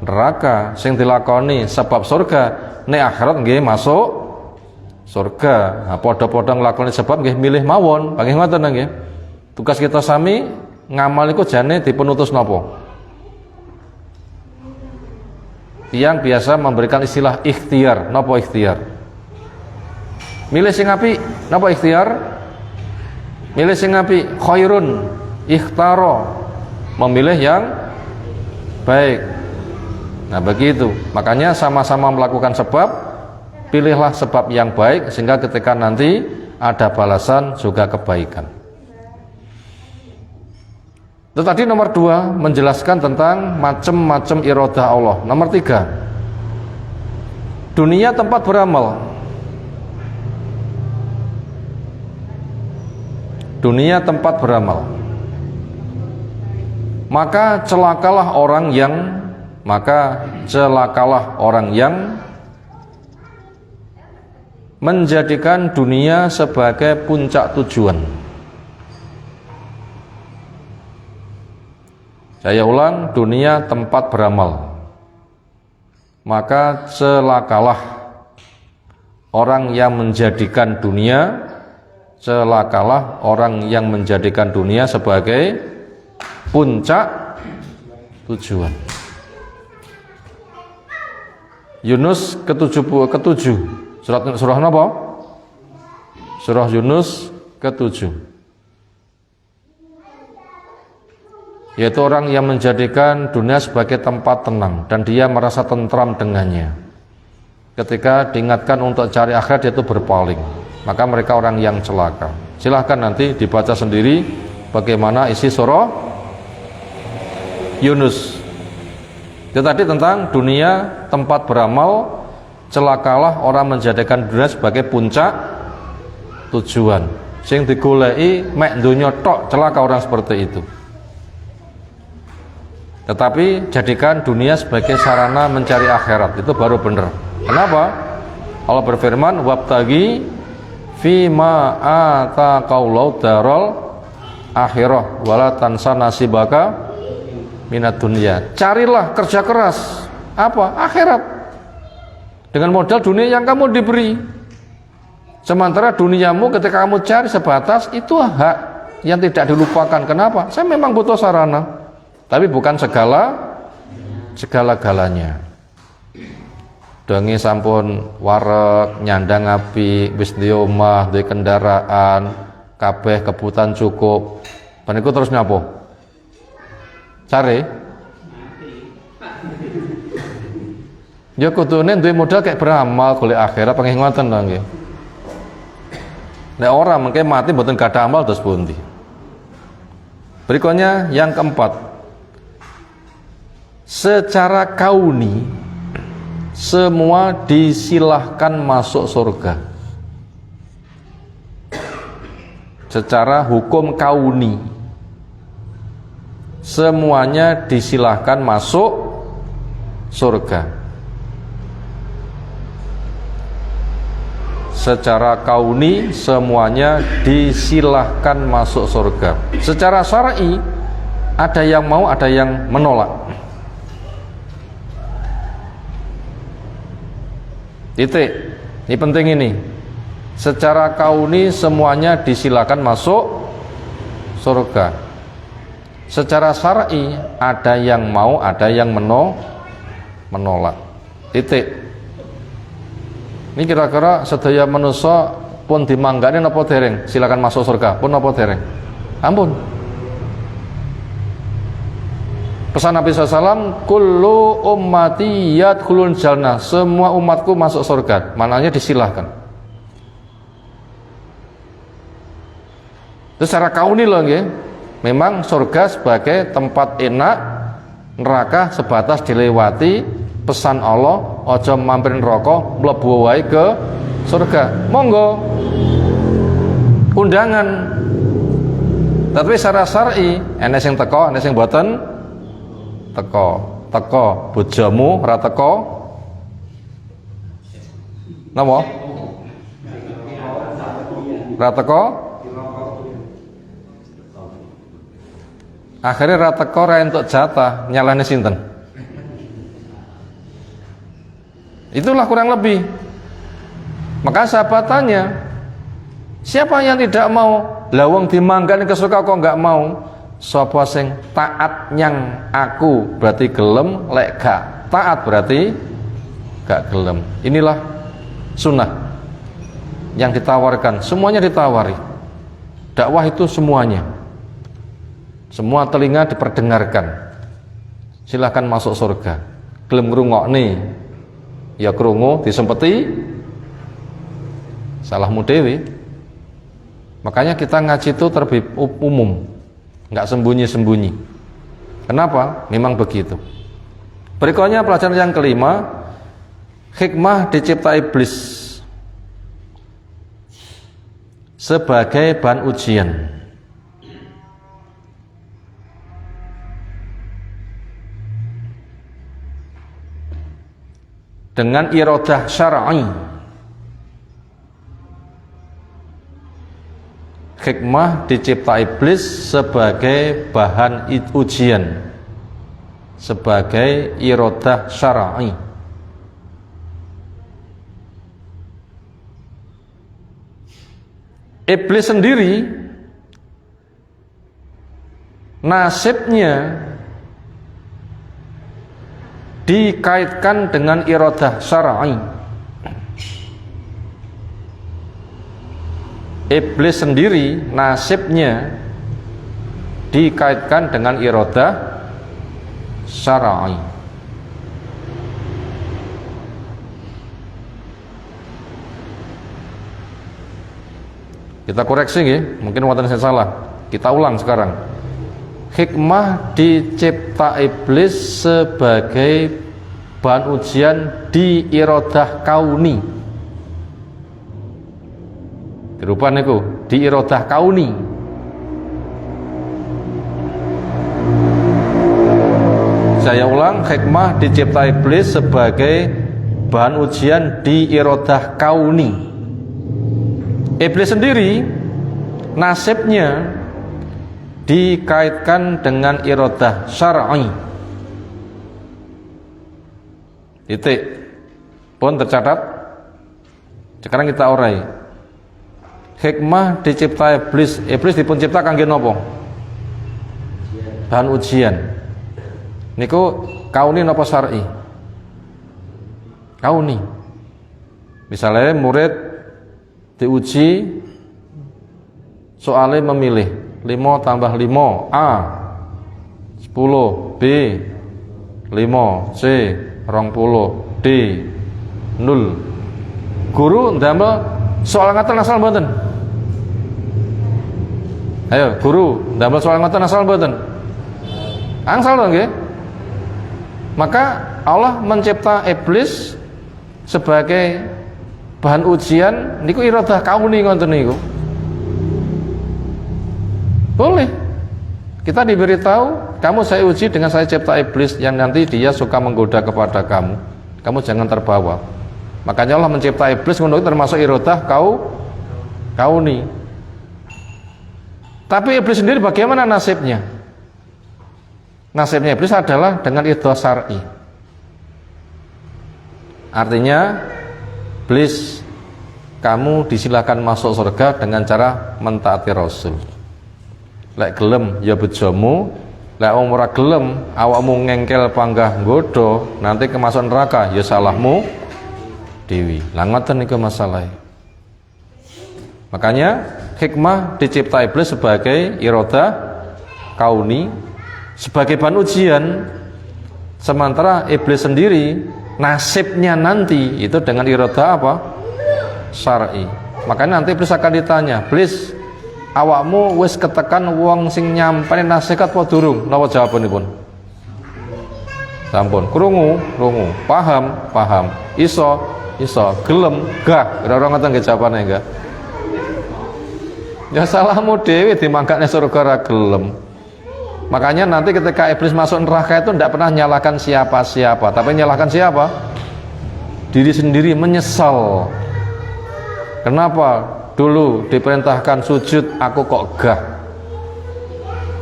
neraka. Sing dilakoni sebab surga nek akhirat nggih masuk surga. Nah, padha-padha nglakoni sebab nggih milih mawon. Panggih ngoten nggih. Tugas kita sami ngamal iku jane dipenutus napa? Yang biasa memberikan istilah ikhtiar. Napa ikhtiar? Milih sing apik, napa ikhtiar? Milih sing apik, khairun, ikhtaro, memilih yang baik. Nah begitu, makanya sama-sama melakukan sebab, pilihlah sebab yang baik sehingga ketika nanti ada balasan juga kebaikan. Itu tadi nomor 2, menjelaskan tentang macam-macam iradah Allah. Nomor 3, dunia tempat beramal. Dunia tempat beramal. Maka celakalah orang yang menjadikan dunia sebagai puncak tujuan. Saya ulang, dunia tempat beramal. Maka celakalah orang yang menjadikan dunia, celakalah orang yang menjadikan dunia sebagai puncak tujuan. Yunus ke-7. Surah apa? Surah Yunus ke-7. Yaitu orang yang menjadikan dunia sebagai tempat tenang dan dia merasa tentram dengannya. Ketika diingatkan untuk cari akhirat, dia itu berpaling. Maka mereka orang yang celaka. Silahkan nanti dibaca sendiri bagaimana isi surah Yunus. Itu tadi tentang dunia tempat beramal, celakalah orang menjadikan dunia sebagai puncak tujuan. Sing digoleki mek donya tok, celaka orang seperti itu. Tetapi jadikan dunia sebagai sarana mencari akhirat, itu baru benar. Kenapa? Allah berfirman, wabtagi fima ataqallahu daral akhirah wala tansa nasibaka minad dunya. Carilah, kerja keras. Apa? Akhirat. Dengan modal dunia yang kamu diberi. Sementara duniamu ketika kamu cari sebatas, itu hak yang tidak dilupakan. Kenapa? Saya memang butuh sarana, tapi bukan segala-galanya. Dongi sampun wareg, nyandang api, wis duwe omah, duwe kendaraan, kabeh kebutuhan cukup. Paniku terus nyapo? Cari. Ya kudune duwe modal kayak beramal golek akhirat pengen ngoten lho nggih. Nek ora mengke mati mboten gadah amal terus pundi. Berikutnya yang keempat. Secara kauni semua disilahkan masuk surga. Secara hukum kauni semuanya disilahkan masuk surga. Secara kauni semuanya disilahkan masuk surga. Secara syar'i ada yang mau, ada yang menolak. Titik. Ini penting ini. Secara kauni semuanya disilakan masuk surga. Secara syar'i ada yang mau, ada yang menolak. Titik. Ini kira-kira sedaya manusia pun dimanggani napa dereng? Silakan masuk surga pun napa dereng? Ampun. Pesan Nabi SAW, kullu ummati yadkhulun jannah, semua umatku masuk surga. Maknanya disilahkan. Itu secara kauni loh nggih. Memang surga sebagai tempat enak, neraka sebatas dilewati. Pesan Allah, ojo mampirin rokok, mlebu wae ke surga. Monggo. Undangan. Tapi secara syar'i, enek sing teko, enek sing boten teko bojomu ora teko napa ora teko akhirnya ora teko ora entuk jatah, nyalane sinten? Itulah kurang lebih. Maka sahabat tanya, siapa yang tidak mau? Lawang dimanggani ke surga kok enggak mau? Sapa sing taat nyang aku berarti gelem, lek gak taat berarti gak gelem. Inilah sunnah yang ditawarkan, semuanya ditawari. Dakwah itu semuanya, semua telinga diperdengarkan. Silahkan masuk surga. Gelem ngrungokne ya krungu, disempeti salahmu dewe. Makanya kita ngaji itu terlebih umum, nggak sembunyi-sembunyi. Kenapa? Memang begitu. Berikutnya pelajaran yang kelima, hikmah dicipta iblis sebagai bahan ujian. Dengan iradah syar'i. Hikmah dicipta iblis sebagai bahan ujian, sebagai iradah syar'i. Iblis sendiri nasibnya dikaitkan dengan iradah syar'i. Iblis sendiri nasibnya dikaitkan dengan iradah syar'i. Kita koreksi nggih, mungkin wonten sing salah. Kita ulang sekarang. Hikmah dicipta iblis sebagai bahan ujian di iradah kauni. Dirubah niku di iradah kauni. Saya ulang, hikmah dicipta iblis sebagai bahan ujian di iradah kauni. Iblis sendiri nasibnya dikaitkan dengan iradah syar'i. Titik pun tercatat. Sekarang kita urai. Hikmah dicipta iblis. Iblis dipun cipta kangge napa? Bahan ujian. Niku kauni napa syar'i? Kauni. Misalnya murid diuji soalnya memilih 5 tambah 5 A 10, B 5, C 20, D 0. Guru ndamel soal ngaten asal mboten? Ayo guru ndamel soal ngaten asal mboten? Angsal to nggih? Maka Allah mencipta iblis sebagai bahan ujian niku iradah kauni ngoten niku. Boleh. Kita diberitahu, kamu saya uji dengan saya cipta iblis yang nanti dia suka menggoda kepada kamu. Kamu jangan terbawa. Makanya Allah mencipta iblis untuk termasuk iradah kauni. Tapi iblis sendiri bagaimana nasibnya? Nasibnya iblis adalah dengan iradah syar'i. Artinya iblis, kamu disilakan masuk surga dengan cara mentaati Rasul. Lek gelem ya bejomu, lek ora gelem awakmu ngengkel panggah nggodho, nanti kemasukan neraka ya salahmu dewi. Lah ngoten niku masalahe. Makanya hikmah dicipta iblis sebagai iradah kauni, sebagai bahan ujian, sementara iblis sendiri nasibnya nanti itu dengan iradah apa? Syar'i. Makanya nanti iblis akan ditanya, iblis awakmu wis ketekan wong sing nyampani nasihat apa durung? Napa jawabanipun? Sampun krungu, paham, iso, gelem, gah. Kira-kira ngoten nggih jawabane enggak? Ya salahmu dhewe dimangkane surga ra gelem. Makanya nanti ketika iblis masuk neraka itu tidak pernah nyalahkan siapa-siapa, tapi nyalahkan siapa? Diri sendiri, menyesal. Kenapa dulu diperintahkan sujud aku kok gah?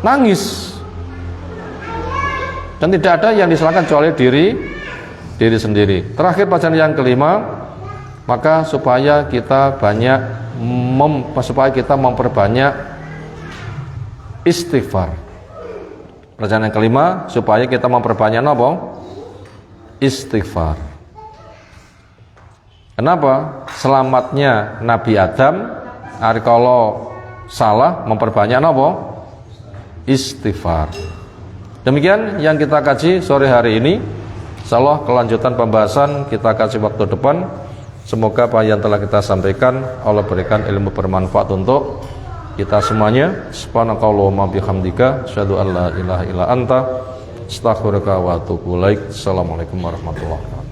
Nangis. Dan tidak ada yang disalahkan kecuali diri sendiri. Terakhir pelajaran yang kelima, maka supaya kita memperbanyak istighfar. Pelajaran yang kelima, supaya kita memperbanyak apa? Istighfar. Kenapa? Selamatnya Nabi Adam hari kalau salah memperbanyak apa? Istighfar. Demikian yang kita kaji sore hari ini. Insyaallah kelanjutan pembahasan kita kaji waktu depan. Semoga apa yang telah kita sampaikan Allah berikan ilmu bermanfaat untuk kita semuanya. Subhanakallahumma bihamdika asyhadu an la ilaha illa anta astaghfiruka wa atubu ilaik. Assalamualaikum warahmatullahi wabarakatuh.